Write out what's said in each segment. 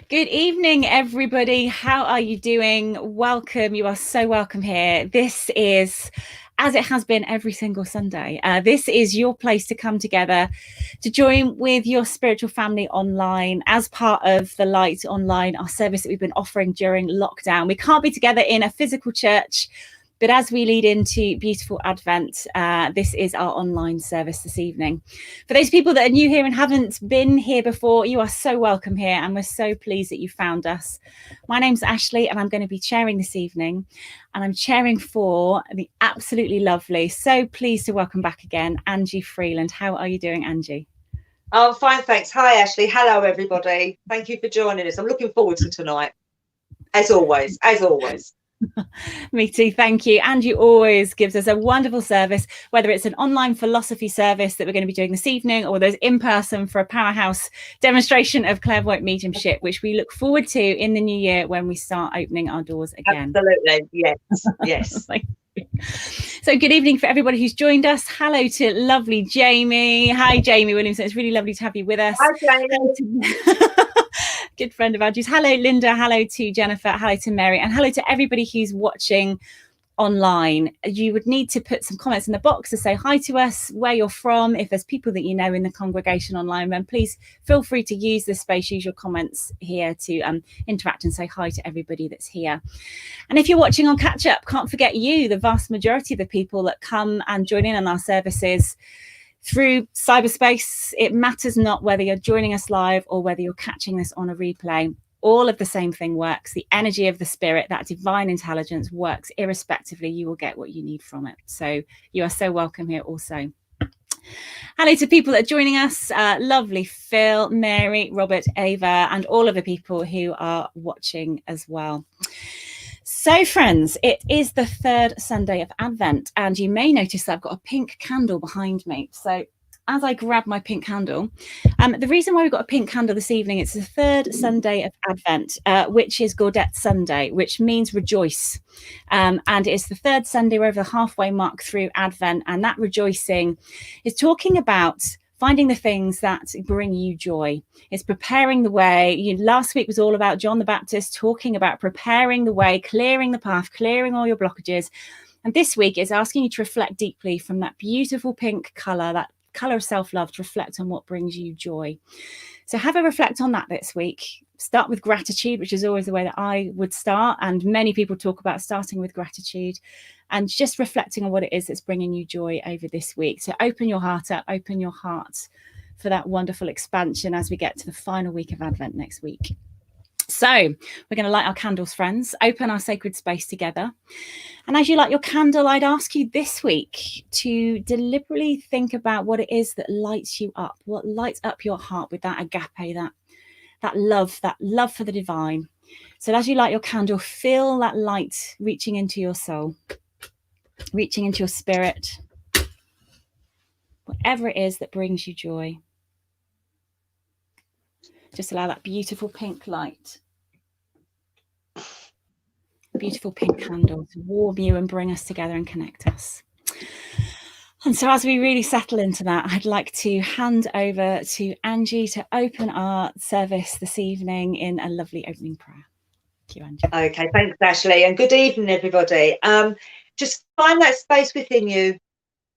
Good evening, everybody. How are you doing? Welcome. You are so welcome here. This is, as it has been every single Sunday, this is your place to come together to join with your spiritual family online as part of the Light Online, our service that we've been offering during lockdown. We can't be together in a physical church, but as we lead into beautiful Advent, this is our online service this evening. For those people that are new here and haven't been here before, you are so welcome here, and we're so pleased that you found us. My name's Ashley, and I'm going to be chairing this evening, and I'm chairing for the absolutely lovely, so pleased to welcome back again, Angie Freeland. How are you doing, Angie? Oh, fine, thanks. Hi, Ashley. Hello, everybody. Thank you for joining us. I'm looking forward to tonight, as always. Me too, thank you. Angie always gives us a wonderful service, whether it's an online philosophy service that we're going to be doing this evening, or there's in person for a powerhouse demonstration of clairvoyant mediumship, which we look forward to in the new year when we start opening our doors again. Absolutely, yes. So good evening for everybody who's joined us. Hello to lovely Jamie. Hi, Jamie Williamson. It's really lovely to have you with us. Hi, Jamie. Good friend of Angie's. Hello, Linda. Hello to Jennifer. Hello to Mary. And hello to everybody who's watching online. You would need to put some comments in the box to say hi to us, where you're from. If there's people that you know in the congregation online, then please feel free to use this space, use your comments here to interact and say hi to everybody that's here. And if you're watching on catch up, can't forget you, the vast majority of the people that come and join in on our services through cyberspace. It matters not whether you're joining us live or whether you're catching this on a replay. All of the same thing works. The energy of the spirit, that divine intelligence, works irrespectively. You will get what you need from it. So you are so welcome here also. Hello to people that are joining us. Lovely Phil, Mary, Robert, Ava, and all of the people who are watching as well. So friends, it is the third Sunday of Advent, and you may notice that I've got a pink candle behind me. So as I grab my pink candle, the reason why we've got a pink candle this evening, it's the third Sunday of Advent, which is Gaudete Sunday, which means rejoice. And it's the third Sunday, we're over the halfway mark through Advent, and that rejoicing is talking about finding the things that bring you joy. It's preparing the way. Last week was all about John the Baptist talking about preparing the way, clearing the path, clearing all your blockages. And this week is asking you to reflect deeply from that beautiful pink colour, that colour of self-love, to reflect on what brings you joy. So have a reflect on that this week. Start with gratitude, which is always the way that I would start. And many people talk about starting with gratitude and just reflecting on what it is that's bringing you joy over this week. So open your heart up, open your heart for that wonderful expansion as we get to the final week of Advent next week. So we're going to light our candles, friends, open our sacred space together. And as you light your candle, I'd ask you this week to deliberately think about what it is that lights you up, what lights up your heart with that agape, that love for the divine. So as you light your candle, feel that light reaching into your soul, reaching into your spirit, whatever it is that brings you joy. Just allow that beautiful pink light, beautiful pink candle to warm you and bring us together and connect us. And so as we really settle into that, I'd like to hand over to Angie to open our service this evening in a lovely opening prayer. Thank you, Angie. Okay, thanks, Ashley, and good evening, everybody. Just find that space within you,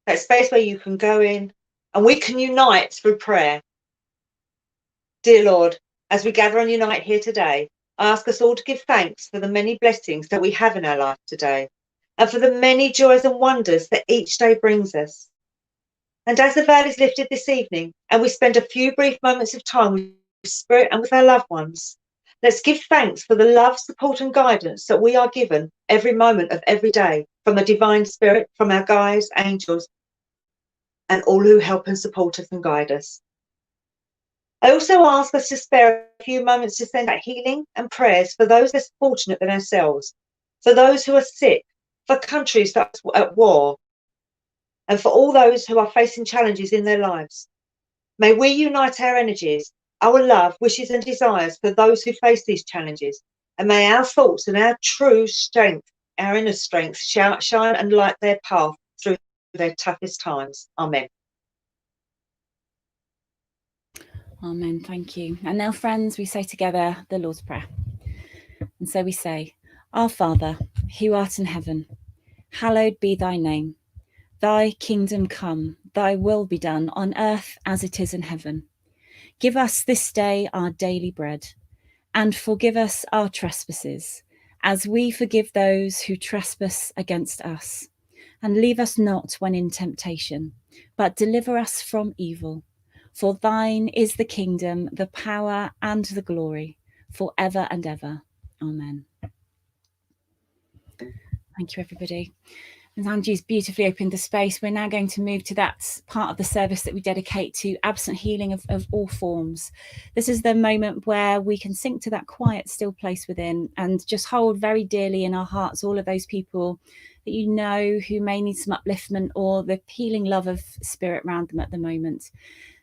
that space where you can go in and we can unite through prayer. Dear Lord, as we gather and unite here today, I ask us all to give thanks for the many blessings that we have in our life today, and for the many joys and wonders that each day brings us. And as the veil is lifted this evening, and we spend a few brief moments of time with Spirit and with our loved ones, let's give thanks for the love, support and guidance that we are given every moment of every day from the Divine Spirit, from our guides, angels, and all who help and support us and guide us. I also ask us to spare a few moments to send out healing and prayers for those less fortunate than ourselves, for those who are sick, for countries that are at war, and for all those who are facing challenges in their lives. May we unite our energies, our love, wishes and desires for those who face these challenges, and may our thoughts and our true strength, our inner strength, shine and light their path through their toughest times. Amen. Amen. Thank you. And now, friends, we say together the Lord's Prayer. And so we say, Our Father, who art in heaven, hallowed be thy name. Thy kingdom come, thy will be done on earth as it is in heaven. Give us this day our daily bread, and forgive us our trespasses, as we forgive those who trespass against us. And leave us not when in temptation, but deliver us from evil. For thine is the kingdom, the power, and the glory, forever and ever. Amen. Thank you, everybody. And Angie's beautifully opened the space. We're now going to move to that part of the service that we dedicate to absent healing of all forms. This is the moment where we can sink to that quiet, still place within and just hold very dearly in our hearts all of those people that you know who may need some upliftment or the healing love of spirit around them at the moment.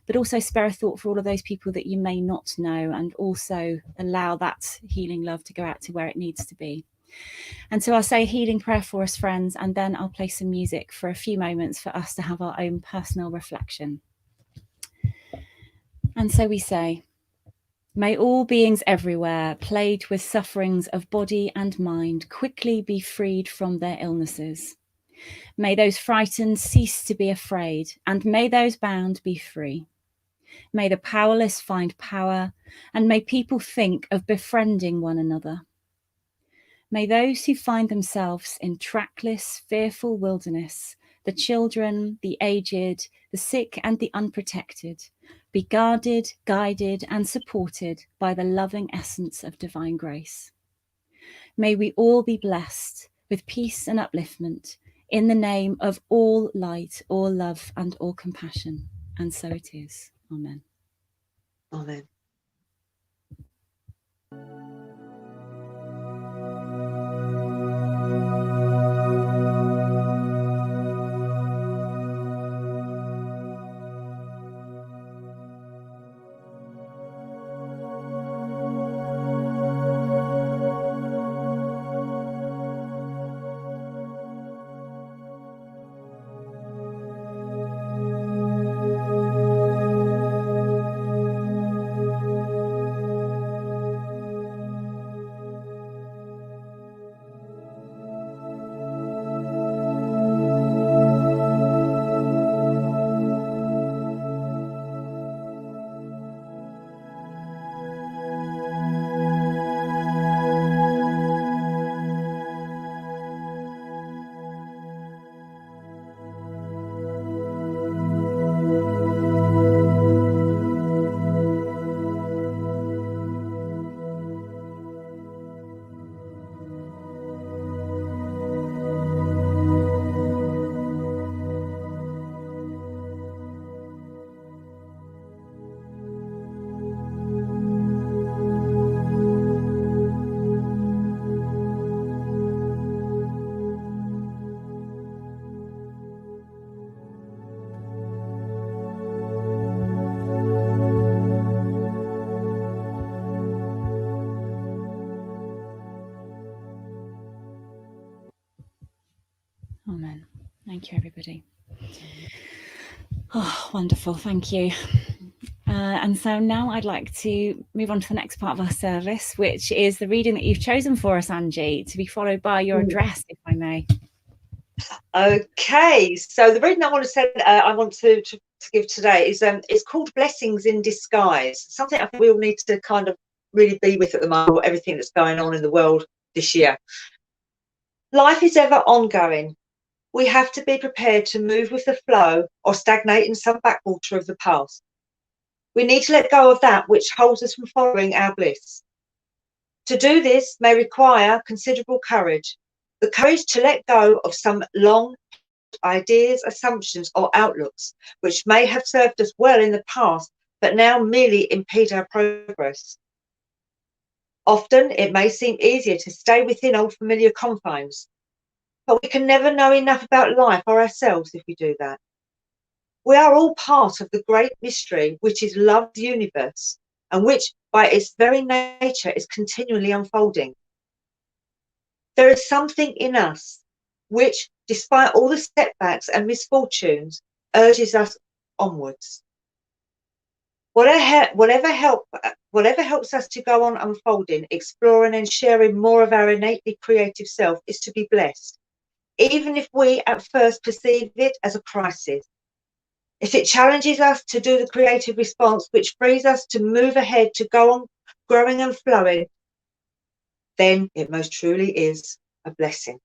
But also spare a thought for all of those people that you may not know, and also allow that healing love to go out to where it needs to be. And so I'll say a healing prayer for us, friends, and then I'll play some music for a few moments for us to have our own personal reflection. And so we say, may all beings everywhere, plagued with sufferings of body and mind, quickly be freed from their illnesses. May those frightened cease to be afraid, and may those bound be free. May the powerless find power, and may people think of befriending one another. May those who find themselves in trackless, fearful wilderness, the children, the aged, the sick and the unprotected, be guarded, guided and supported by the loving essence of divine grace. May we all be blessed with peace and upliftment in the name of all light, all love and all compassion. And so it is. Amen. Amen. Amen. Thank you, everybody. Oh, wonderful. Thank you. And so now I'd like to move on to the next part of our service, which is the reading that you've chosen for us, Angie, to be followed by your address, if I may. Okay, so the reading I want to say, I want to give today is it's called Blessings in Disguise. Something I think we all need to kind of really be with at the moment, everything that's going on in the world this year. Life is ever ongoing. We have to be prepared to move with the flow or stagnate in some backwater of the past. We need to let go of that which holds us from following our bliss. To do this may require considerable courage, the courage to let go of some long ideas, assumptions or outlooks which may have served us well in the past but now merely impede our progress. Often it may seem easier to stay within old familiar confines, but we can never know enough about life or ourselves if we do that. We are all part of the great mystery which is love's universe, and which by its very nature is continually unfolding. There is something in us which, despite all the setbacks and misfortunes, urges us onwards. Whatever helps us to go on unfolding, exploring and sharing more of our innately creative self is to be blessed, even if we at first perceive it as a crisis. If it challenges us to do the creative response, which frees us to move ahead, to go on growing and flowing, then it most truly is a blessing.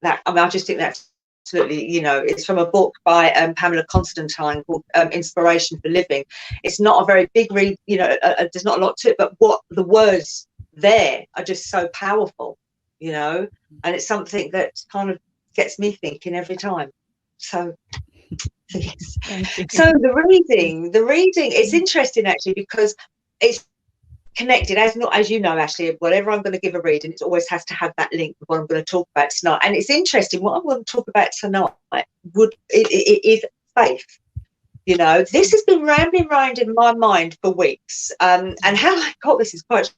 I just think that's absolutely, it's from a book by Pamela Constantine called Inspiration for Living. It's not a very big read, there's not a lot to it, but what the words there are just so powerful, and it's something that kind of gets me thinking every time. So yes. So the reading, it's interesting actually, because it's connected, as you know, Ashley. Whatever I'm going to give a reading, it always has to have that link with what I'm going to talk about tonight. And it's interesting, what I'm going to talk about tonight is faith. This has been rambling around in my mind for weeks, and how I got this is quite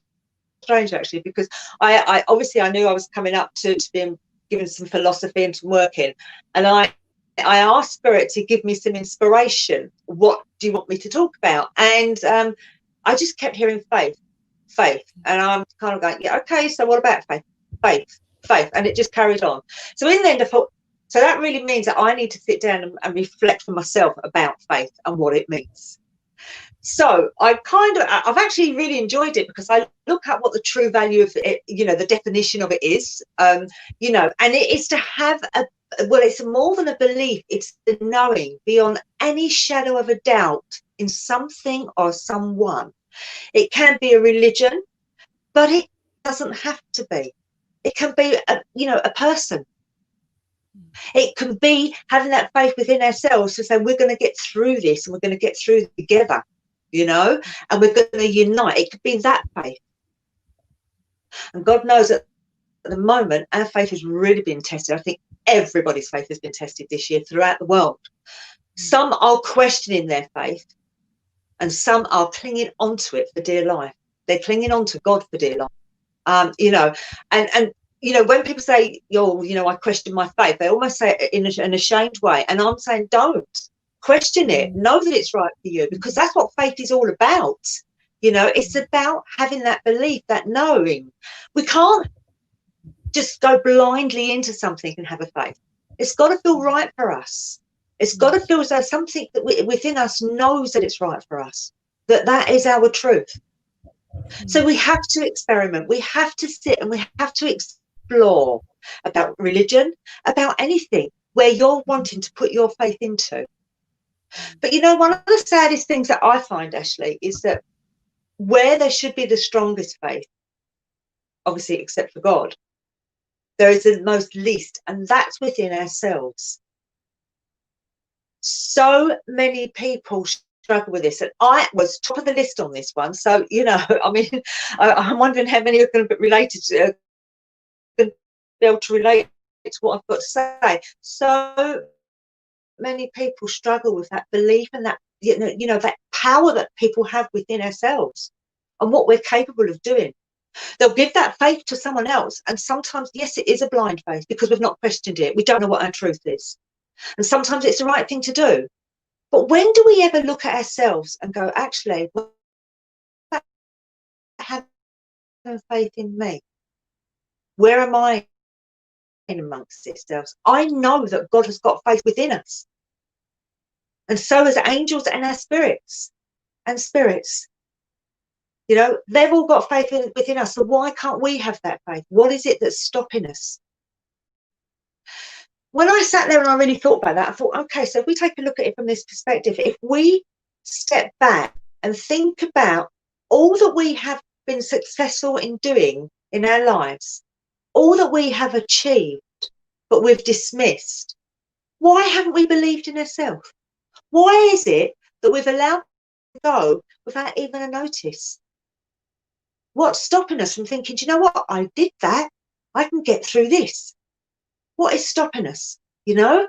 strange actually, because I obviously I knew I was coming up to being given some philosophy and some working, and I asked Spirit to give me some inspiration. What do you want me to talk about? And I just kept hearing faith, and I'm kind of going, yeah, okay, so what about faith, and it just carried on. So in the end I thought, so that really means that I need to sit down and reflect for myself about faith and what it means. So I've actually really enjoyed it, because I look at what the true value of it, the definition of it is, and it is to have it's more than a belief, it's the knowing beyond any shadow of a doubt in something or someone. It can be a religion, but it doesn't have to be. It can be a person. It can be having that faith within ourselves to say, we're going to get through this, and we're going to get through together, and we're going to unite. It could be that faith. And God knows that at the moment, our faith has really been tested. I think everybody's faith has been tested this year throughout the world. Some are questioning their faith, and some are clinging onto it for dear life. They're clinging on to God for dear life. And when people say, I question my faith, they almost say it in an ashamed way. And I'm saying, don't question it. Know that it's right for you, because that's what faith is all about. It's about having that belief, that knowing. We can't just go blindly into something and have a faith. It's got to feel right for us. It's got to feel as though something that within us knows that it's right for us, that is our truth. So we have to experiment. We have to sit and we have to explore about religion, about anything where you're wanting to put your faith into. But one of the saddest things that I find, Ashley, is that where there should be the strongest faith, obviously except for God, there is the most least, and that's within ourselves. So many people struggle with this, and I was top of the list on this one. So I'm wondering how many are going to be related to, going to be able to relate to what I've got to say. So many people struggle with that belief and that that power that people have within ourselves and what we're capable of doing. They'll give that faith to someone else, and sometimes, yes, it is a blind faith because we've not questioned it. We don't know what our truth is, and sometimes it's the right thing to do. But when do we ever look at ourselves and go, actually, have faith in me? Where am I in amongst ourselves? I know that God has got faith within us, and so as angels and our spirits. They've all got faith within us. So why can't we have that faith? What is it that's stopping us? When I sat there and I really thought about that, I thought, okay, so if we take a look at it from this perspective, if we step back and think about all that we have been successful in doing in our lives, all that we have achieved, but we've dismissed, why haven't we believed in ourselves? Why is it that we've allowed to go without even a notice? What's stopping us from thinking, do you know what? I did that. I can get through this. What is stopping us? And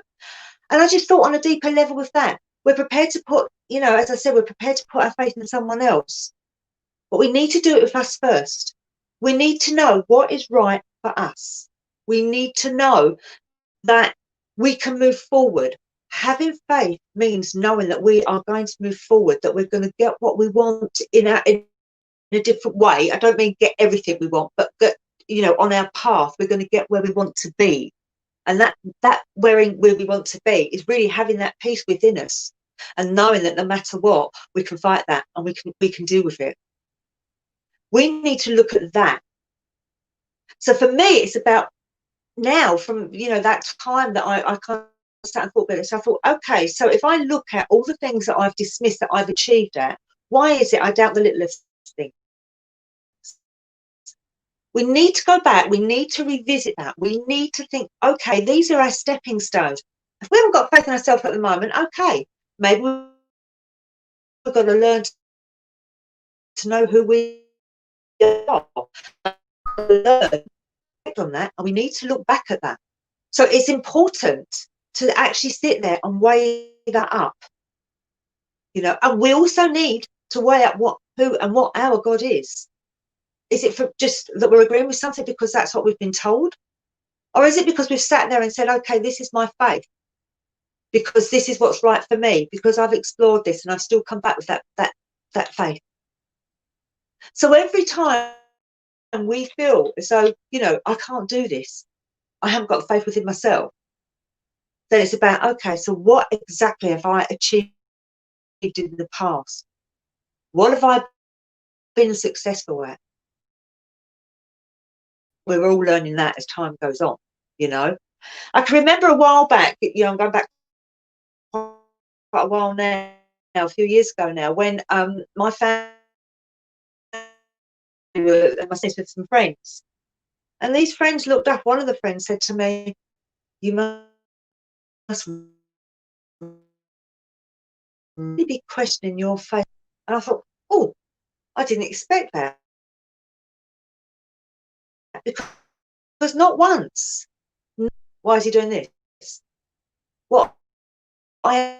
I just thought on a deeper level with that, we're prepared to put, as I said, we're prepared to put our faith in someone else. But we need to do it with us first. We need to know what is right for us. We need to know that we can move forward. having faith means knowing that we are going to move forward, that we're going to get what we want in a different way. I don't mean get everything we want, but get, you know, on our path, we're going to get where we want to be. And that where we want to be is really having that peace within us and knowing that no matter what, we can fight that and we can deal with it. We need to look at that. So for me, it's about now, from, you know, that time that I kind of sat and thought about it. So I thought, okay, so if I look at all the things that I've dismissed that I've achieved at, why is it I doubt the littlest thing? We need to go back. We need to revisit that. We need to think, okay, these are our stepping stones. If we haven't got faith in ourselves at the moment, okay, maybe we've got to learn to know who we are. Learn on that, and we need to look back at that. So it's important to actually sit there and weigh that up, you know. And we also need to weigh up who and what our God is. Is it for just that we're agreeing with something because that's what we've been told? Or is it because we've sat there and said, okay, this is my faith, because this is what's right for me, because I've explored this and I've still come back with that faith. So every time we feel as though, you know, I can't do this, I haven't got faith within myself, then it's about, okay, so what exactly have I achieved in the past? What have I been successful at? We're all learning that as time goes on, you know. I can remember a while back, you know, I'm going back quite a while now, a few years ago now, when my family, my sister with some friends, and these friends looked up. One of the friends said to me, you must really be questioning your faith. And I thought, oh, I didn't expect that, because not once. Why is he doing this? What I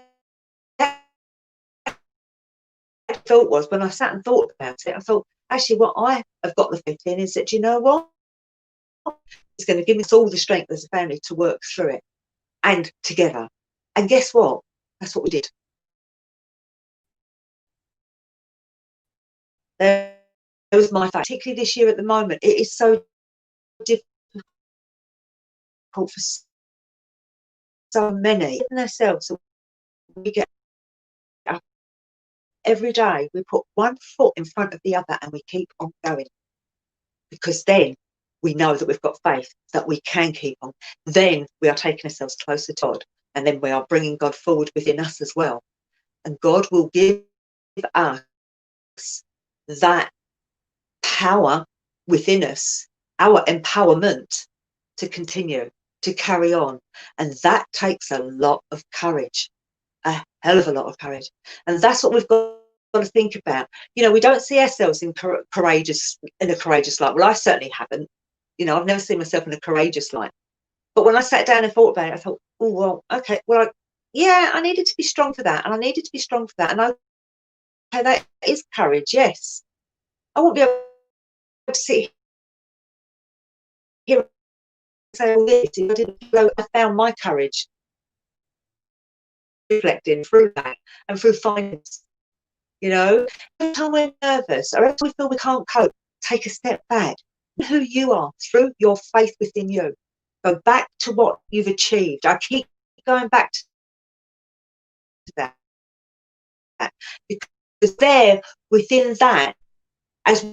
thought was, when I sat and thought about it, I thought, actually, what I have got the faith in is that, you know what? It's going to give us all the strength as a family to work through it, and together. And guess what? That's what we did. There was my faith. Particularly this year at the moment, it is so difficult for so many, even ourselves. We get up every day, we put one foot in front of the other, and we keep on going, because then we know that we've got faith that we can keep on. Then we are taking ourselves closer to God, and then we are bringing God forward within us as well. And God will give us that power within us, our empowerment to continue, to carry on. And that takes a lot of courage, a hell of a lot of courage. And that's what we've got to think about. You know, we don't see ourselves in a courageous light. Well, I certainly haven't. You know, I've never seen myself in a courageous light. But when I sat down and thought about it, I thought, oh, well, okay, well, yeah, I needed to be strong for that, and I needed to be strong for that. And okay, that is courage, yes. I won't be able to sit here and say, oh, this, I didn't know. I found my courage reflecting through that and through findings. You know, every time we're nervous or every time we feel we can't cope, take a step back. Who you are through your faith within you. Go back to what you've achieved. I keep going back to that, because there, within that, as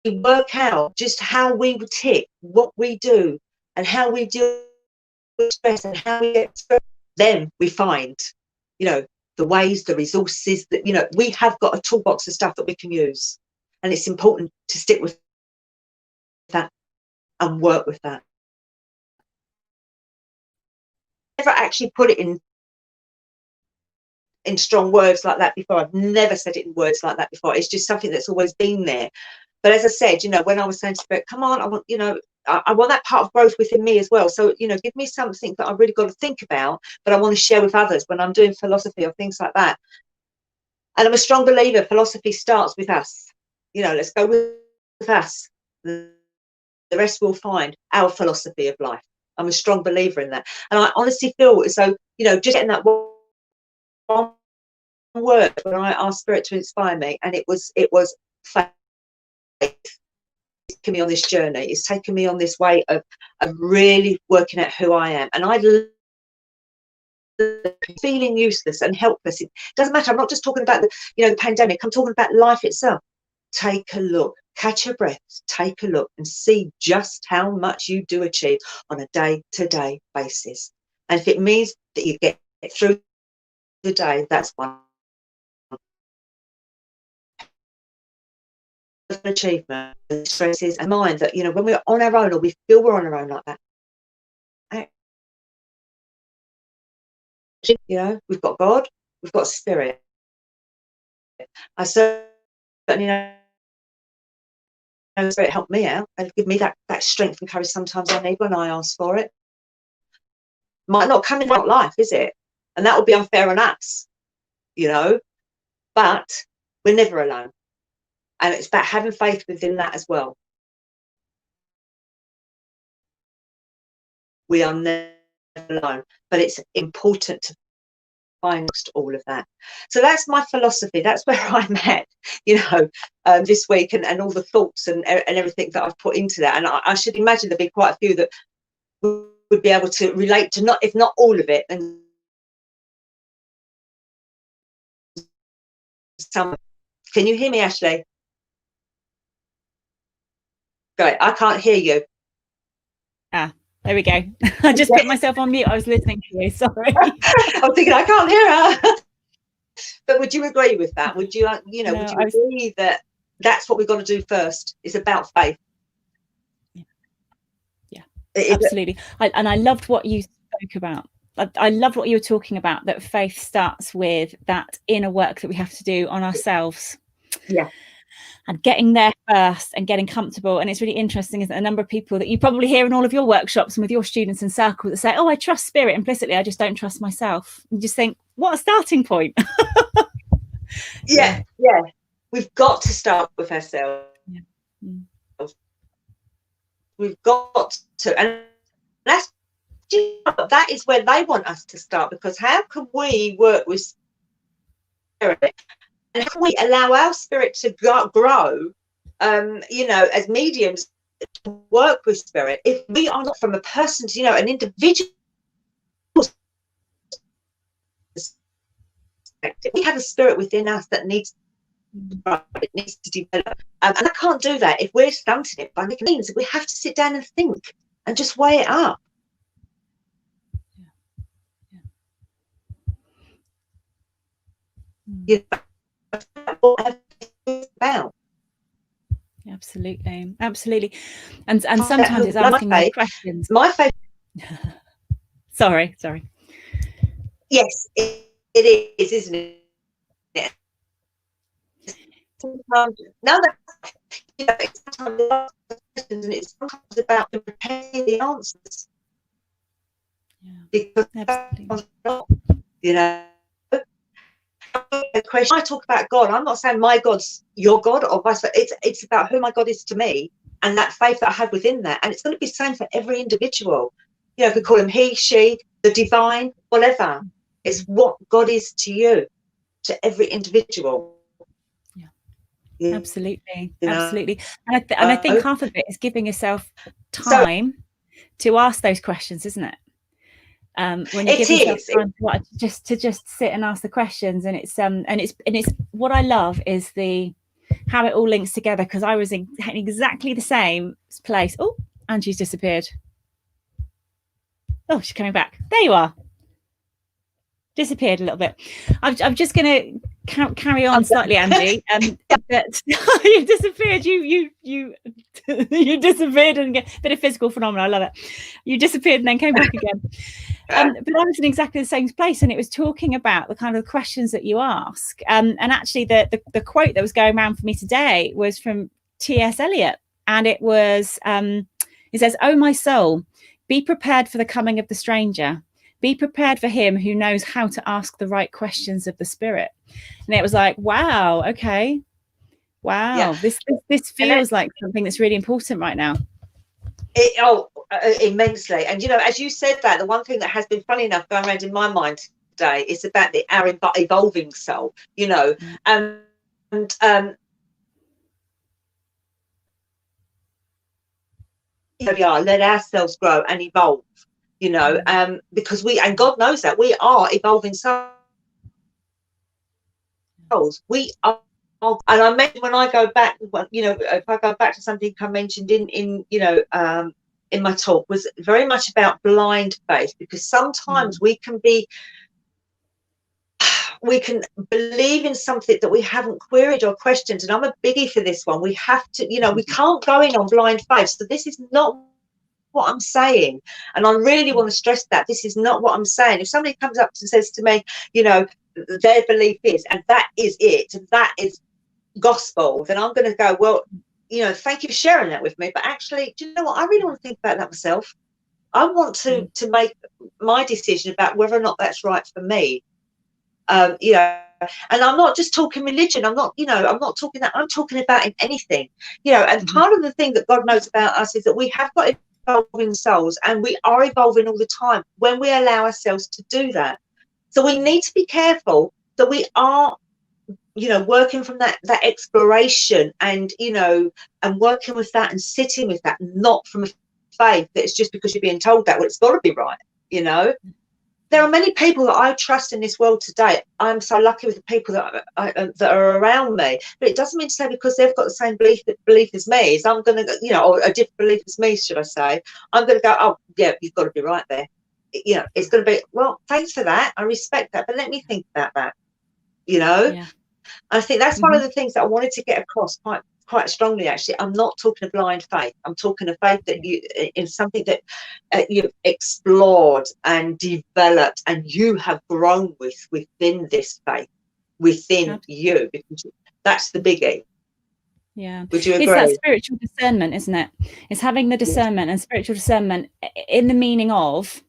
we work out just how we tick, what we do, and how we deal with stress and how we get stressed, then we find, you know, the ways, the resources that, you know, we have got a toolbox of stuff that we can use. And it's important to stick with that and work with that. Never actually put it in strong words like that before. I've never said it in words like that before. It's just something that's always been there. But as I said, you know, when I was saying to Spirit, come on, I want, you know, I want that part of growth within me as well. So, you know, give me something that I've really got to think about, but I want to share with others when I'm doing philosophy or things like that. And I'm a strong believer, philosophy starts with us. You know, let's go with us. The rest we'll find our philosophy of life. I'm a strong believer in that. And I honestly feel as though, you know, just getting that one word when I asked Spirit to inspire me, and it was faith. It's taken me on this journey. It's taken me on this way of really working out who I am. And I feeling useless and helpless. It doesn't matter. I'm not just talking about the pandemic. I'm talking about life itself. Take a look, catch your breath, take a look and see just how much you do achieve on a day-to-day basis. And if it means that you get through the day, that's one achievement. The stresses and mind that, when we're on our own, or we feel we're on our own like that, we've got God, we've got Spirit. I certainly know Spirit helped me out and give me that strength and courage sometimes I need when I ask for it. Might not come in that life, is it? And that would be unfair on us, but we're never alone. And it's about having faith within that as well. We are never alone, but it's important to find all of that. So that's my philosophy. That's where I'm at, this week, and all the thoughts and everything that I've put into that. And I should imagine there'll be quite a few that would be able to relate to, if not all of it. And some. Can you hear me, Ashley? Great. I can't hear you. There we go. I just put myself on mute. I was listening to you. Sorry. I'm thinking I can't hear her. But would you agree with that? Would you, would you agree that that's what we've got to do first? It's about faith. Yeah, absolutely. I loved what you spoke about. I love what you were talking about, that faith starts with that inner work that we have to do on ourselves. Yeah. And getting there first and getting comfortable. And it's really interesting, isn't it? A number of people that you probably hear in all of your workshops and with your students in circles that say, oh, I trust Spirit implicitly, I just don't trust myself. You just think, what a starting point. Yeah. We've got to start with ourselves. Yeah. We've got to, and that is where they want us to start, because how can we work with Spirit? And how can we allow our spirit to grow, as mediums, to work with Spirit, if we are not from a person to, an individual perspective? We have a spirit within us that needs to grow, it needs to develop. And I can't do that if we're stunting it by making means. We have to sit down and think and just weigh it up. About. Absolutely. And sometimes it's asking those questions. My favorite. Sorry. Yes, it is, isn't it? Sometimes, it's sometimes questions, and it's sometimes about preparing the answers. Yeah, because absolutely. A question. I talk about God. I'm not saying my God's your God or vice versa. It's about who my God is to me and that faith that I have within that. And it's going to be the same for every individual. If we call him he, she, the divine, whatever. It's what God is to you, to every individual. Yeah. Absolutely. Absolutely. And I think half of it is giving yourself time to ask those questions, isn't it? When you give yourself time to just sit and ask the questions, and it's what I love is how it all links together, because I was in exactly the same place. Oh, Angie's disappeared. Oh, she's coming back. There you are. Disappeared a little bit. I'm just going to carry on slightly, Angie. That you disappeared. You disappeared and get a bit of physical phenomenon. I love it. You disappeared and then came back again. But I was in exactly the same place, and it was talking about the kind of questions that you ask. And actually, the quote that was going around for me today was from T.S. Eliot, and it was it says, "Oh, my soul, be prepared for the coming of the stranger. Be prepared for him who knows how to ask the right questions of the Spirit." And it was like, wow, okay, wow, yeah. This feels like something that's really important right now. Immensely. And as you said that, the one thing that has been funny enough going around in my mind today. It's about our evolving soul, you know, and here we are, let ourselves grow and evolve, you know, because and God knows that we are evolving souls. We are. And I mentioned when I go back, you know, if I go back to something I mentioned in you know, in my talk, was very much about blind faith, because sometimes we can believe in something that we haven't queried or questioned. And I'm a biggie for this one. We have to, you know, we can't go in on blind faith. So this is not what I'm saying, and I really want to stress that this is not what I'm saying. If somebody comes up and says to me, you know, their belief is, and that is it, and that is gospel, then I'm going to go, well, you know, thank you for sharing that with me, but actually, do you know what, I really want to think about that myself. I want to make my decision about whether or not that's right for me. You know, and I'm not just talking religion. I'm not, you know, I'm not talking that. I'm talking about in anything, you know. And part of the thing that God knows about us is that we have got evolving souls, and we are evolving all the time when we allow ourselves to do that. So we need to be careful that we are, you know, working from that exploration, and, you know, and working with that and sitting with that, not from a faith that it's just because you're being told that, well, it's got to be right, you know. There are many people that I trust in this world today. I'm so lucky with the people that are around me. But it doesn't mean to say because they've got the same belief as me, is I'm going to, you know, or a different belief as me, should I say? I'm going to go, oh, yeah, you've got to be right there. You know, it's going to be, well, thanks for that. I respect that. But let me think about that, you know. Yeah. I think that's one of the things that I wanted to get across quite strongly, actually. I'm not talking of blind faith. I'm talking of faith that you, in something that you've explored and developed, and you have grown within this faith, within you, because that's the biggie. Yeah. Would you agree? It's that spiritual discernment, isn't it? It's having the discernment, and spiritual discernment in the meaning of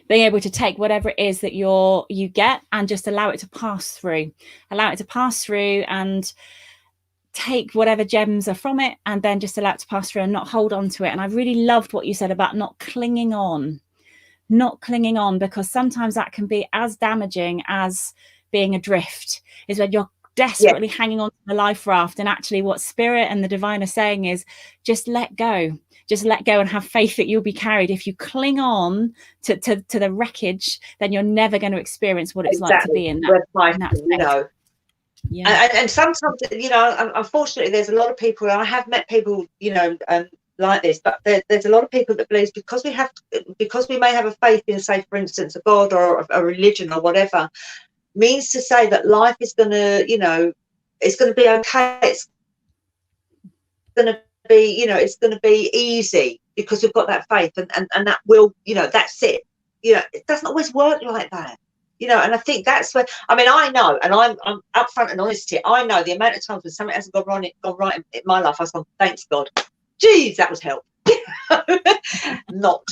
being able to take whatever it is that you get and just allow it to pass through, and take whatever gems are from it, and then just allow it to pass through and not hold on to it. And I really loved what you said about not clinging on, because sometimes that can be as damaging as being adrift, is when you're desperately hanging on to the life raft, and actually what spirit and the divine are saying is just let go and have faith that you'll be carried. If you cling on to the wreckage, then you're never going to experience what it's like to be in that space. You know. Yeah. And sometimes, you know, unfortunately, there's a lot of people, and I have met people, you know, like this, but there's a lot of people that believe because we may have a faith in, say, for instance, a God or a religion or whatever, means to say that life is going to, you know, it's going to be okay. It's going to be, you know, it's going to be easy because we've got that faith, and that will, you know, that's it. You know, it doesn't always work like that. You know, and I think that's where, I mean, I know, and I'm upfront and honest here. I know the amount of times when something hasn't gone right in my life, I've gone, thanks God. Geez, that was help. Not,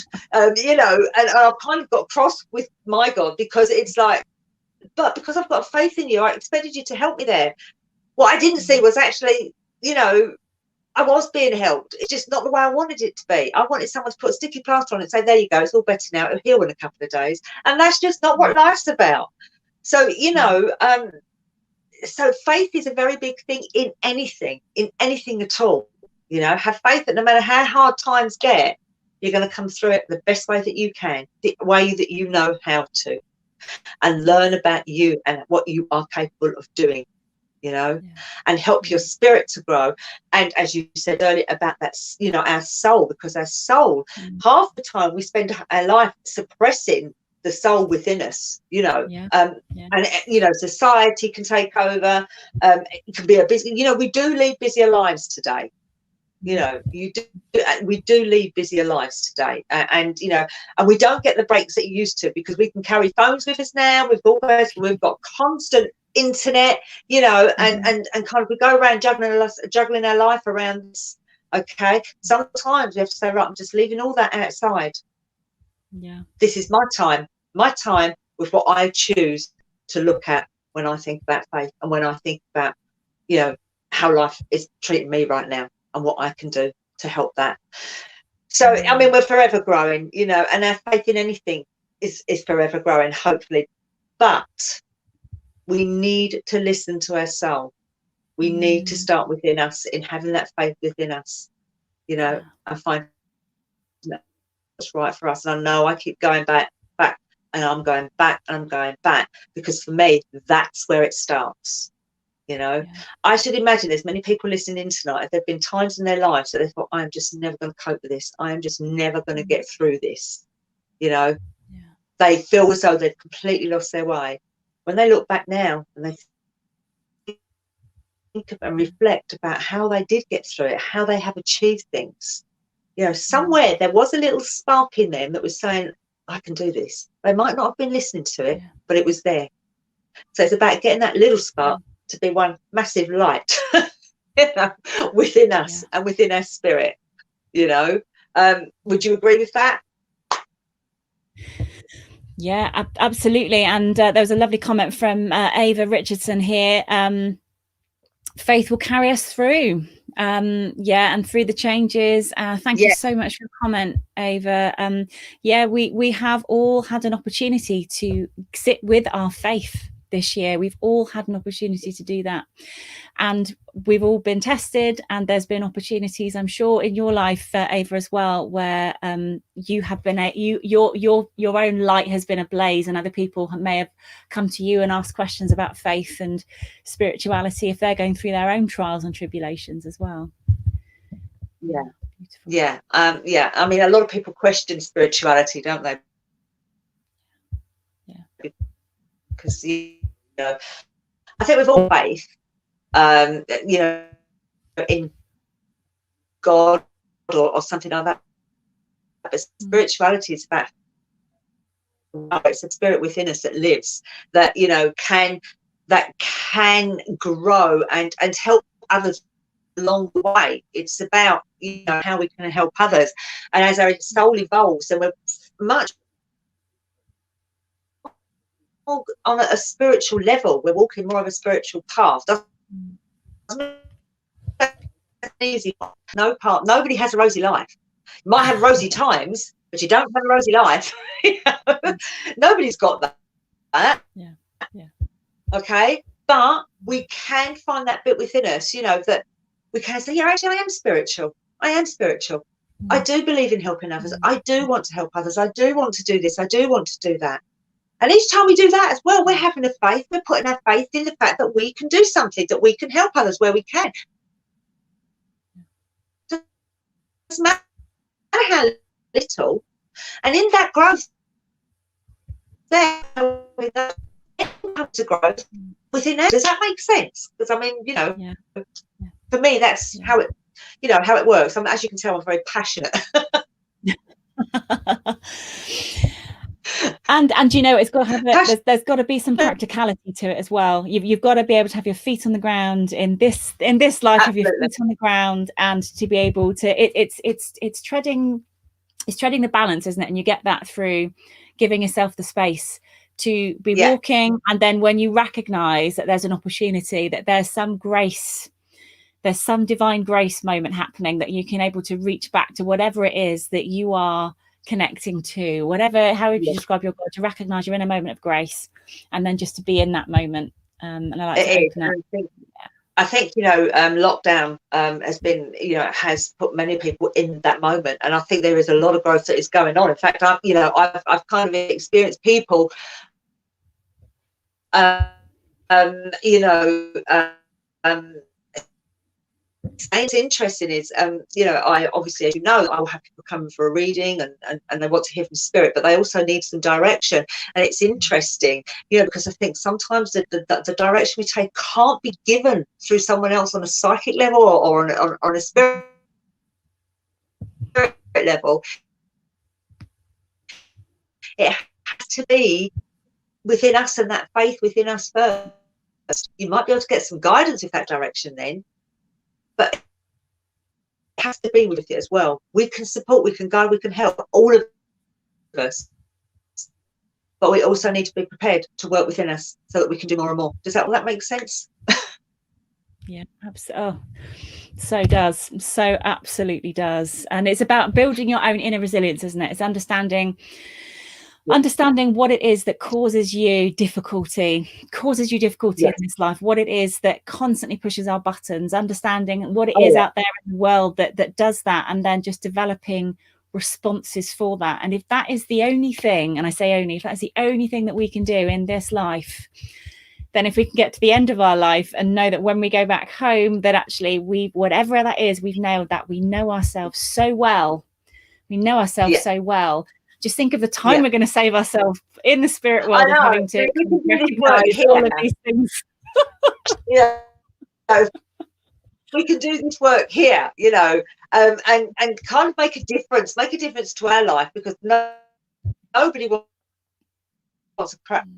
you know, and I've kind of got cross with my God, because it's like, but because I've got faith in you, I expected you to help me there. What I didn't see was actually, you know, I was being helped. It's just not the way I wanted it to be. I wanted someone to put a sticky plaster on it and say, there you go, it's all better now, it'll heal in a couple of days. And that's just not what life's about. So, you know, so faith is a very big thing in anything at all. You know, have faith that no matter how hard times get, you're going to come through it the best way that you can, the way that you know how to, and learn about you and what you are capable of doing. You know, and help your spirit to grow. And as you said earlier about that, you know, our soul, because our soul, half the time we spend our life suppressing the soul within us, you know, and, you know, society can take over. It can be a busy, you know, we do lead busier lives today. You know, we do lead busier lives today, and you know, and we don't get the breaks that you used to, because we can carry phones with us now. We've got constant internet, you know, and kind of we go around juggling our life around this. Okay, sometimes we have to say, right, I'm just leaving all that outside. Yeah, this is my time with what I choose to look at when I think about faith, and when I think about, you know, how life is treating me right now, and what I can do to help that. So, I mean, we're forever growing, you know, and our faith in anything is forever growing, hopefully, But we need to listen to our soul. We need to start within us, in having that faith within us, you know, and find what's right for us. And I know I keep going back, and I'm going back, and I'm going back, because for me, that's where it starts. You know, I should imagine there's many people listening in tonight. There have been times in their lives that they thought, I'm just never going to cope with this. I am just never going to get through this. You know, they feel as though they've completely lost their way. When they look back now and they think and reflect about how they did get through it, how they have achieved things, you know, somewhere there was a little spark in them that was saying, I can do this. They might not have been listening to it, but it was there. So it's about getting that little spark to be one massive light, you know, within us and within our spirit, you know. Would you agree with that? Yeah, absolutely. And there was a lovely comment from Ava Richardson here. Faith will carry us through. And through the changes. Thank you so much for your comment, Ava. We have all had an opportunity to sit with our faith this year. We've all had an opportunity to do that, and we've all been tested, and there's been opportunities, I'm sure, in your life, Ava, as well, where you have been your own light has been ablaze, and other people may have come to you and asked questions about faith and spirituality if they're going through their own trials and tribulations as well. I mean, a lot of people question spirituality, don't they? Because I think we've all faith, in God or something like that. But spirituality is about, it's a spirit within us that lives, that can grow and help others along the way. It's about how we can help others, and as our soul evolves, and we're much on a spiritual level, we're walking more of a spiritual path. Easy. Nobody has a rosy life. You might have rosy times, but you don't have a rosy life. Nobody's got that. Okay, but we can find that bit within us, that we can say, actually, I am spiritual. I do believe in helping others. I do want to help others. I do want to do this. I do want to do that. And each time we do that as well, we're having a faith. We're putting our faith in the fact that we can do something, that we can help others where we can. It doesn't matter how little. And in that growth, there comes a growth within us. Does that make sense? Because I mean, for me, that's how it, how it works. As you can tell, I'm very passionate. And it's got to have there's got to be some practicality to it as well. You've got to be able to have your feet on the ground in this life. Have your feet on the ground, and to be able to it's treading the balance, isn't it? And you get that through giving yourself the space to be walking, and then when you recognize that there's an opportunity, that there's some grace, there's some divine grace moment happening, that you can able to reach back to whatever it is that you are connecting to, whatever, how would you describe your God, to recognize you're in a moment of grace, and then just to be in that moment. And I like to open up. I think lockdown has been, has put many people in that moment, and I think there is a lot of growth that is going on. In fact, I've kind of experienced people, it's interesting is, I obviously, as I will have people coming for a reading, and they want to hear from spirit, but they also need some direction. And it's interesting, because I think sometimes the direction we take can't be given through someone else on a psychic level or on a spirit level. It has to be within us, and that faith within us first. You might be able to get some guidance with that direction then, but it has to be with it as well. We can support, we can guide, we can help, all of us. But we also need to be prepared to work within us so that we can do more and more. Does that make sense? Yeah, absolutely. So absolutely does. And it's about building your own inner resilience, isn't it? It's understanding, understanding what it is that causes you difficulty in this life, what it is that constantly pushes our buttons, understanding what it is out there in the world that does that, and then just developing responses for that. And if that is the only thing, and I say only, if that's the only thing that we can do in this life, then if we can get to the end of our life and know that when we go back home, that actually whatever that is, we've nailed that. We know ourselves so well. So well. Just think of the time we're going to save ourselves in the spirit world of having to recognize all of these things. We can do this work here, you know, and kind of make a difference to our life, because nobody wants a crap,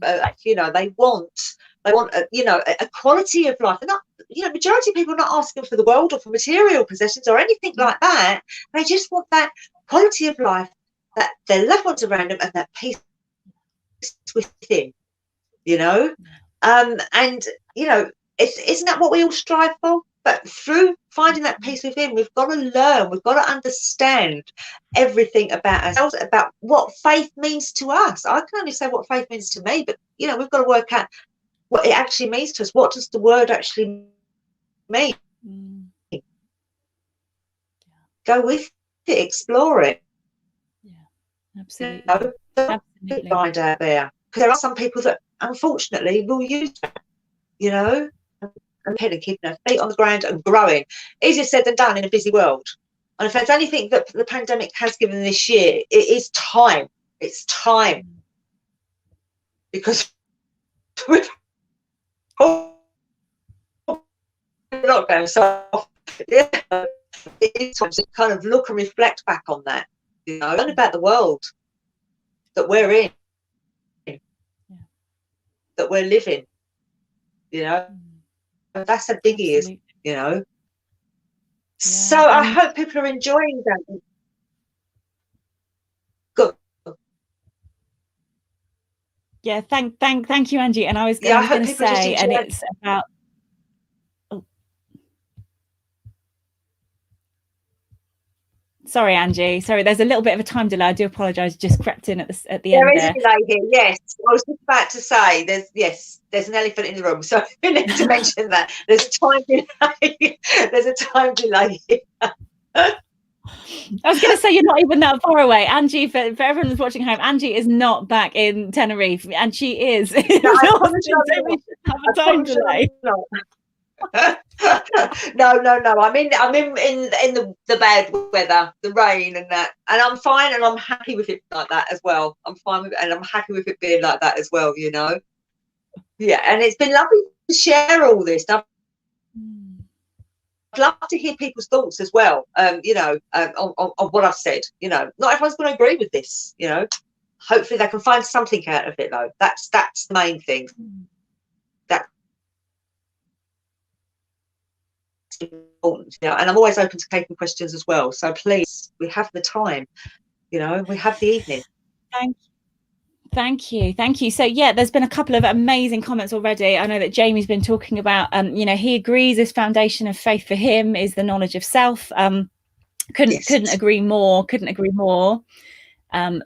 you know, they want you know, a quality of life. And not, you know, majority of people are not asking for the world or for material possessions or anything like that. They just want that quality of life, that their loved ones around them, and that peace within, you know. And you know, isn't that what we all strive for? But through finding that peace within, we've got to learn, we've got to understand everything about ourselves, about what faith means to us. I can only say what faith means to me, but you know, we've got to work out what it actually means to us. What does the word actually mean? Go with it, explore it. Absolutely. You know, absolutely. Find out there, because there are some people that unfortunately will use that, you know, and keeping their feet on the ground and growing. Easier said than done in a busy world. And if there's anything that the pandemic has given this year, it is time. It's time, because we're lockdown, so it's time to kind of look and reflect back on that. You know, learn about the world that we're in, that we're living, you know. That's a biggie, is, you know. So I hope people are enjoying that. Good. Yeah, thank you, Angie. And I was going to say, and it's about. Sorry, Angie. Sorry, there's a little bit of a time delay. I do apologise. Just crept in at the end there. There is a delay here. Yes, I was just about to say there's an elephant in the room, so we need to mention that there's a time delay. There's a time delay here. I was going to say, you're not even that far away, Angie. For everyone who's watching home, Angie is not back in Tenerife, and she is. No, we should have a time delay. No. I'm in the bad weather, the rain and that, and I'm fine, and I'm happy with it like that as well. I'm fine with it, and I'm happy with it being like that as well, you know. Yeah, and it's been lovely to share all this. I'd love to hear people's thoughts as well, you know, on what I've said. You know, not everyone's going to agree with this, you know. Hopefully they can find something out of it, though. That's the main thing. Important, you know, and I'm always open to taking questions as well, so please, we have the time, you know, we have the evening. Thank you. So yeah, there's been a couple of amazing comments already. I know that Jamie's been talking about you know, he agrees this foundation of faith for him is the knowledge of self. Couldn't agree more.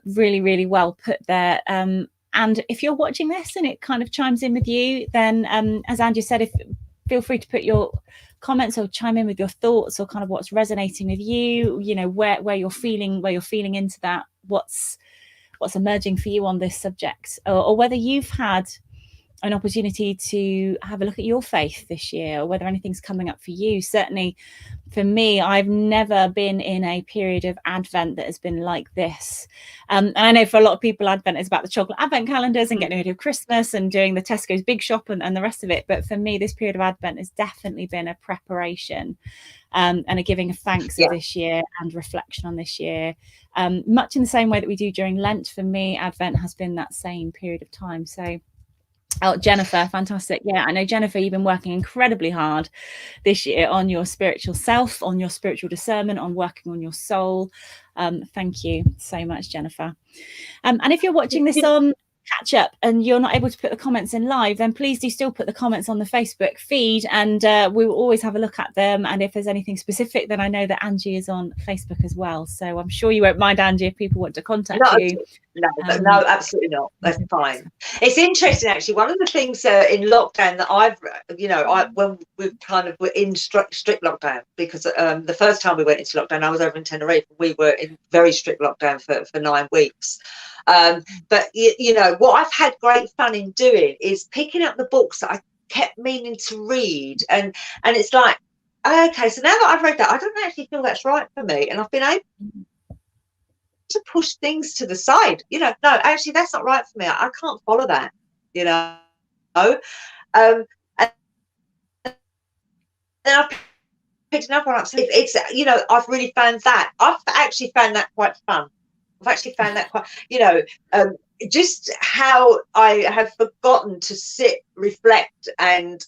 Really well put there. And if you're watching this and it kind of chimes in with you, then as Angie said, feel free to put your comments or chime in with your thoughts or kind of what's resonating with you, you know, where you're feeling into that, what's emerging for you on this subject, or whether you've had an opportunity to have a look at your faith this year, or whether anything's coming up for you. Certainly for me, I've never been in a period of Advent that has been like this. And I know for a lot of people, Advent is about the chocolate Advent calendars and getting ready for Christmas and doing the Tesco's big shop and the rest of it. But for me, this period of Advent has definitely been a preparation and a giving of thanks of this year and reflection on this year. Much in the same way that we do during Lent, for me, Advent has been that same period of time. So Jennifer, fantastic. Yeah, I know, Jennifer, you've been working incredibly hard this year on your spiritual self, on your spiritual discernment, on working on your soul. Thank you so much, Jennifer. And if you're watching this on catch up and you're not able to put the comments in live, then please do still put the comments on the Facebook feed, and we will always have a look at them. And if there's anything specific, then I know that Angie is on Facebook as well, so I'm sure you won't mind, Angie, if people want to contact you. No, absolutely not. That's fine. It's interesting, actually. One of the things in lockdown that when we kind of were in strict lockdown, because the first time we went into lockdown, I was over in Tenerife. We were in very strict lockdown for 9 weeks. But what I've had great fun in doing is picking up the books that I kept meaning to read, and it's like, okay, so now that I've read that, I don't actually feel that's right for me, and I've been able to push things to the side. No, actually that's not right for me. I can't follow that. And then I've picked another one up. So it's I've really found that. I've actually found that quite fun. I've actually found that quite, just how I have forgotten to sit, reflect, and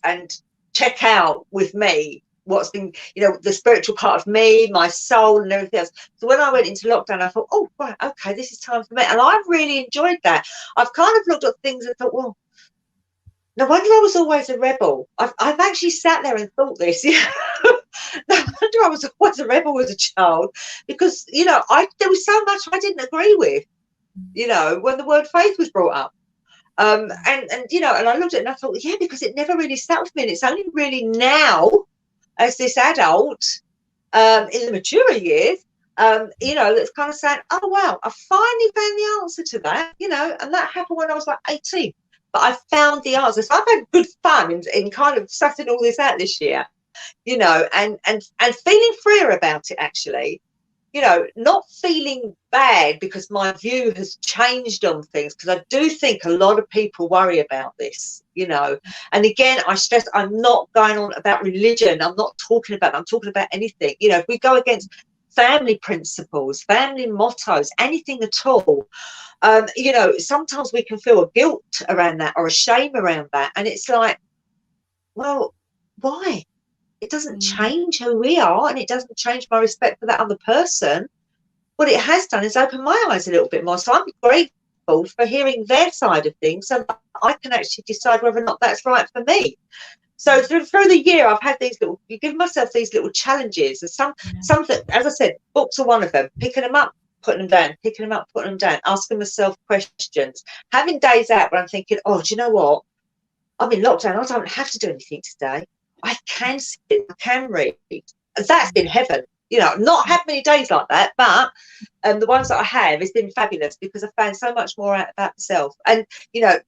check out with me what's been, the spiritual part of me, my soul, and everything else. So when I went into lockdown, I thought, oh, right, okay, this is time for me. And I've really enjoyed that. I've kind of looked at things and thought, well, no wonder I was always a rebel. I've actually sat there and thought this. No wonder I was always a rebel as a child, because there was so much I didn't agree with. When the word faith was brought up, and I looked at it and I thought, yeah, because it never really sat with me, and it's only really now, as this adult, in the mature years, that's kind of saying, oh wow, I finally found the answer to that, and that happened when I was like 18. But I found the answer. So I've had good fun in kind of sussing all this out this year, and feeling freer about it, actually. Not feeling bad because my view has changed on things, because I do think a lot of people worry about this, and again, I stress, I'm not going on about religion. I'm not talking about, I'm talking about anything. If we go against family principles, family mottos, anything at all, sometimes we can feel a guilt around that or a shame around that. And it's like, well, why? It doesn't change who we are, and it doesn't change my respect for that other person. What it has done is open my eyes a little bit more. So I'm grateful for hearing their side of things, so that I can actually decide whether or not that's right for me. So through the year, I've had you give myself these little challenges. And some that, as I said, books are one of them. Picking them up, putting them down, picking them up, putting them down, asking myself questions, having days out where I'm thinking, oh, do you know what? I'm in lockdown. I don't have to do anything today. I can sit, I can read. That's been heaven. Not had many days like that, but the ones that I have, it's been fabulous, because I found so much more out about myself. And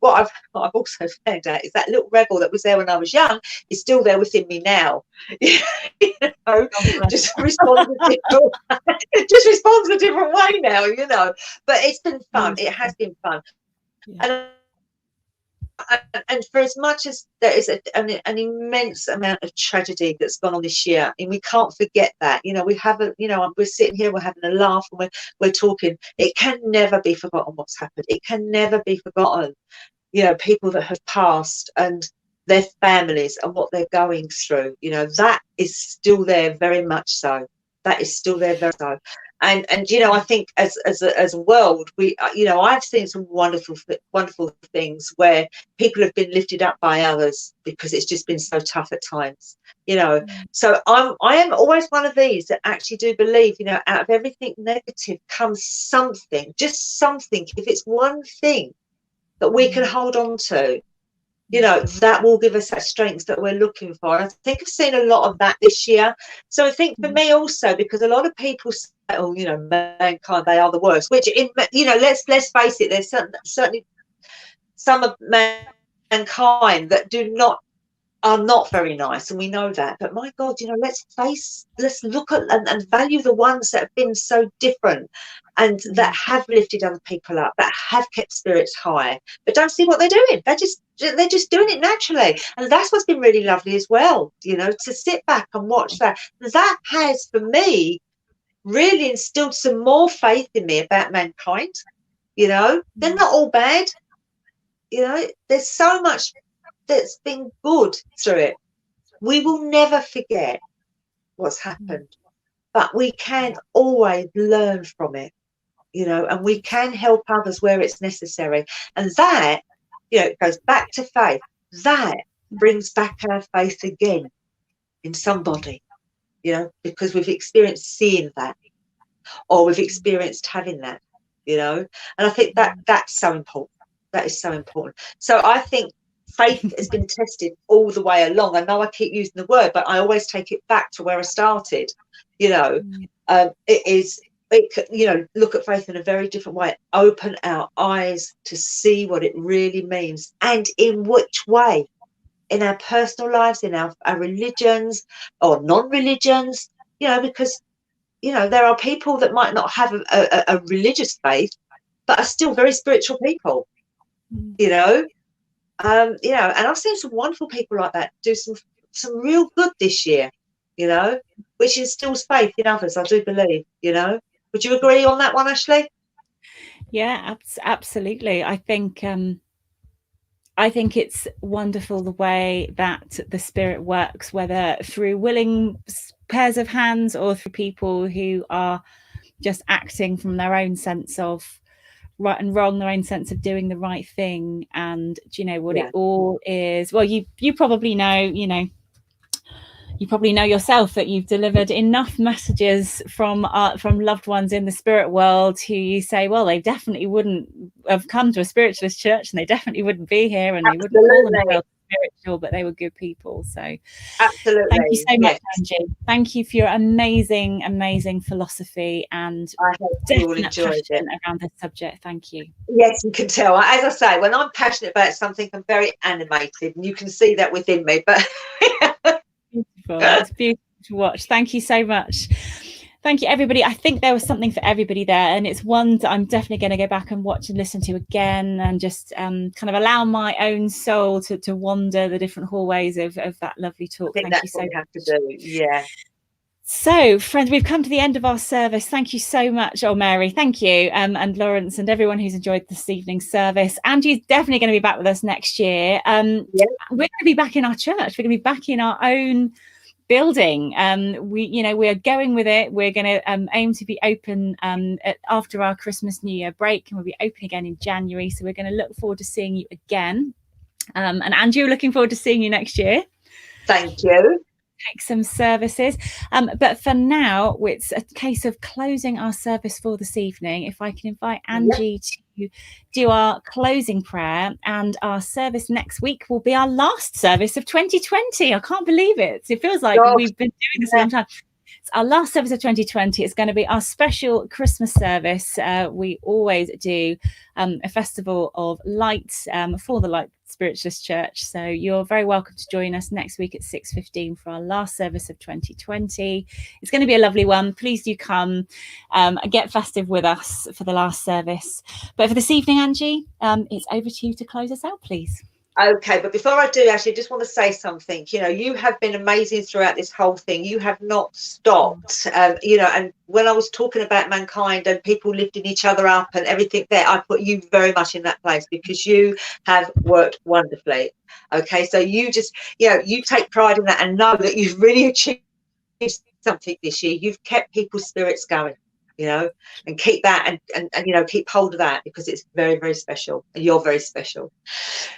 what I've also found out is that little rebel that was there when I was young is still there within me now. Just responds a different way now. But it's been fun. It has been fun. Yeah. And for as much as there is an immense amount of tragedy that's gone on this year, and we can't forget that, we haven't, we're sitting here, we're having a laugh, and we're talking. It can never be forgotten what's happened. It can never be forgotten, people that have passed and their families and what they're going through. That is still there, very much so. That is still there, very so. And I think as a world, we I've seen some wonderful things where people have been lifted up by others, because it's just been so tough at times. So I am always one of these that actually do believe, out of everything negative comes something, just something. If it's one thing that we can hold on to, that will give us that strength that we're looking for. I think I've seen a lot of that this year. So I think for me also, because a lot of people say, oh, mankind, they are the worst, which, let's face it, there's certainly some of mankind that are not very nice, and we know that. But my God, let's look at and value the ones that have been so different, and that have lifted other people up, that have kept spirits high, but don't see what they're doing. They're just doing it naturally. And that's what's been really lovely as well, to sit back and watch that. That has, for me, really instilled some more faith in me about mankind. They're not all bad. There's so much that's been good through it. We will never forget what's happened, but we can always learn from it, and we can help others where it's necessary. And that, it goes back to faith. That brings back our faith again in somebody, because we've experienced seeing that, or we've experienced having that. you know. And I think that's so important. That is so important. So I think faith has been tested all the way along. I know I keep using the word, but I always take it back to where I started. You know, you know, look at faith in a very different way. Open our eyes to see what it really means, and in which way, in our personal lives, in our religions or non-religions. You know, because you know there are people that might not have a religious faith, but are still very spiritual people. You know. You know, and I've seen some wonderful people like that do some real good this year, you know, which instills faith in others, I do believe, you know. Would you agree on that one, Ashley? Yeah, absolutely. I think it's wonderful the way that the spirit works, whether through willing pairs of hands or through people who are just acting from their own sense of right and wrong, their own sense of doing the right thing. And do you know what it all is? Well, you probably know, you know, you probably know yourself that you've delivered enough messages from loved ones in the spirit world who you say, well, they definitely wouldn't have come to a spiritualist church, and they definitely wouldn't be here, and they wouldn't call themselves spiritual, but they were good people. So absolutely, thank you so much, Angie. Thank you for your amazing philosophy and definite passion around this subject. Thank you. Yes, you can tell. As I say, when I'm passionate about something, I'm very animated, and you can see that within me. But beautiful. It's beautiful to watch. Thank you so much. Thank you, everybody. I think there was something for everybody there, and it's one that I'm definitely going to go back and watch and listen to again, and just kind of allow my own soul to wander the different hallways of that lovely talk. Thank you so much. Have to do. Yeah. So, friends, we've come to the end of our service. Thank you so much. Oh, Mary, thank you. And Lawrence and everyone who's enjoyed this evening's service. Angie's definitely going to be back with us next year. We're going to be back in our church. We're going to be back in our own building. We are going with it. We're going to aim to be open after our Christmas New Year break, and we'll be open again in January. So we're going to look forward to seeing you again. And Angie, we're looking forward to seeing you next year. Thank you. Take some services, but for now it's a case of closing our service for this evening. If I can invite Angie to do our closing prayer, and our service next week will be our last service of 2020. I can't believe it. It feels like we've been doing this a long time. It's our last service of 2020. It's going to be our special Christmas service. We always do a festival of lights for the Light Spiritualist Church. So you're very welcome to join us next week at 6:15 for our last service of 2020. It's going to be a lovely one. Please do come and get festive with us for the last service. But for this evening, Angie, it's over to you to close us out, please. Okay, but before I do, actually, I just want to say something. You know, you have been amazing throughout this whole thing. You have not stopped. You know, and when I was talking about mankind and people lifting each other up and everything there, I put you very much in that place, because you have worked wonderfully. Okay, so you just, you know, you take pride in that and know that you've really achieved something this year. You've kept people's spirits going, you know, and keep that and you know, keep hold of that, because it's very, very special, and you're very special.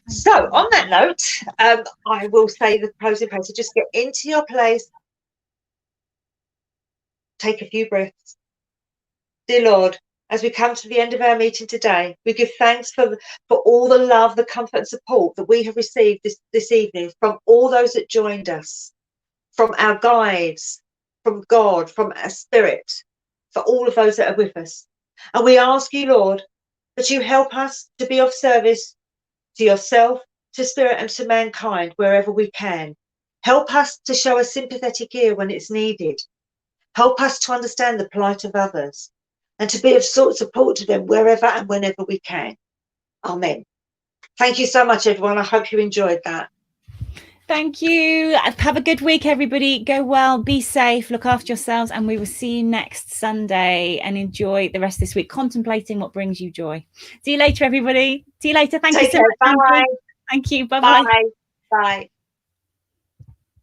So on that note, I will say the closing prayer. So just get into your place, take a few breaths. Dear Lord, as we come to the end of our meeting today, we give thanks for all the love, the comfort and support that we have received this evening from all those that joined us, from our guides, from God, from our spirit, for all of those that are with us. And we ask you, Lord, that you help us to be of service to yourself, to spirit and to mankind wherever we can. Help us to show a sympathetic ear when it's needed. Help us to understand the plight of others, and to be of support to them wherever and whenever we can. Amen. Thank you so much, everyone. I hope you enjoyed that. Thank you. Have a good week, everybody. Go well, be safe, look after yourselves, and we will see you next Sunday, and enjoy the rest of this week contemplating what brings you joy. See you later, everybody. See you later. Thank you so much. Bye. Thank you. Bye-bye. Bye.